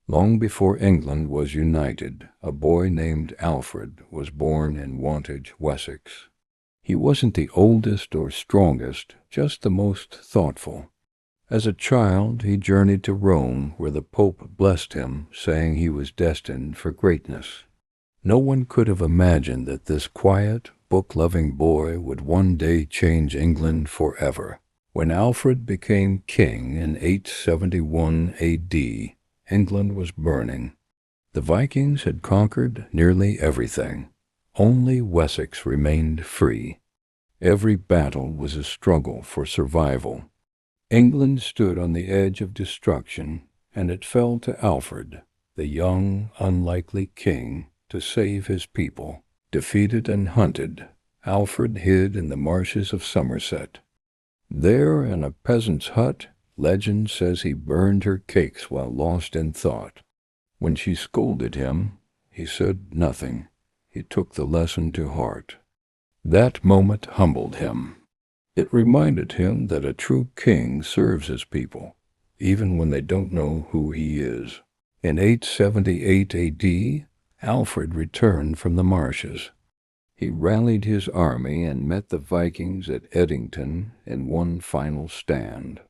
Long before England was united, a boy named Alfred was born in Wantage, Wessex. He wasn't the oldest or strongest, just the most thoughtful. As a child, he journeyed to Rome, where the Pope blessed him, saying he was destined for greatness. No one could have imagined that this quiet, book-loving boy would one day change England forever. When Alfred became king in 871 A.D., England was burning. The Vikings had conquered nearly everything. Only Wessex remained free. Every battle was a struggle for survival. England stood on the edge of destruction, and it fell to Alfred, the young, unlikely king, to save his people. Defeated and hunted, Alfred hid in the marshes of Somerset. There, in a peasant's hut, legend says he burned her cakes while lost in thought. When she scolded him, he said nothing. He took the lesson to heart. That moment humbled him. It reminded him that a true king serves his people, even when they don't know who he is. In 878 A.D., Alfred returned from the marshes. He rallied his army and met the Vikings at Edington in one final stand.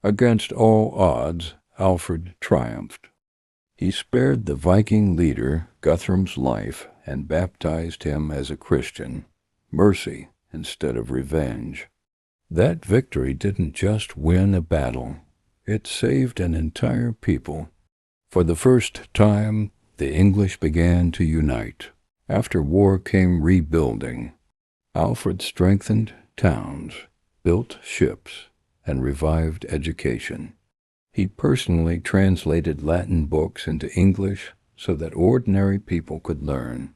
Against all odds, Alfred triumphed. He spared the Viking leader Guthrum's life and baptized him as a Christian, mercy instead of revenge. That victory didn't just win a battle, it saved an entire people. For the first time, the English began to unite. After war came rebuilding. Alfred strengthened towns, built ships, and revived education. He personally translated Latin books into English so that ordinary people could learn.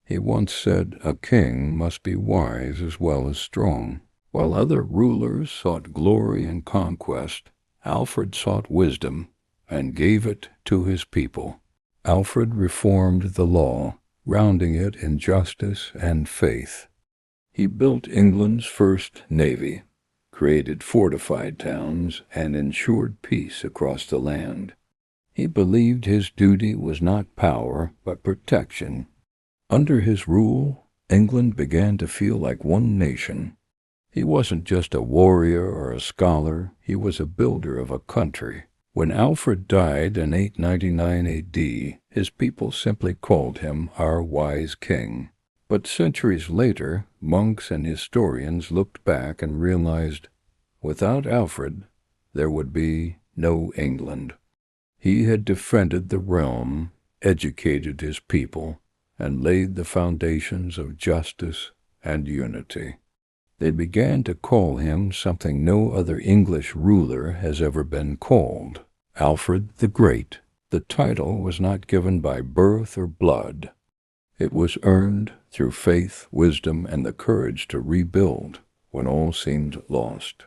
He once said, "A king must be wise as well as strong." While other rulers sought glory and conquest, Alfred sought wisdom and gave it to his people. Alfred reformed the law, grounding it in justice and faith. He built England's first navy, created fortified towns, and ensured peace across the land. He believed his duty was not power, but protection. Under his rule, England began to feel like one nation. He wasn't just a warrior or a scholar, he was a builder of a country. When Alfred died in 899 A.D., his people simply called him our wise king. But centuries later, monks and historians looked back and realized, without Alfred, there would be no England. He had defended the realm, educated his people, and laid the foundations of justice and unity. They began to call him something no other English ruler has ever been called, Alfred the Great. The title was not given by birth or blood. It was earned through faith, wisdom, and the courage to rebuild when all seemed lost.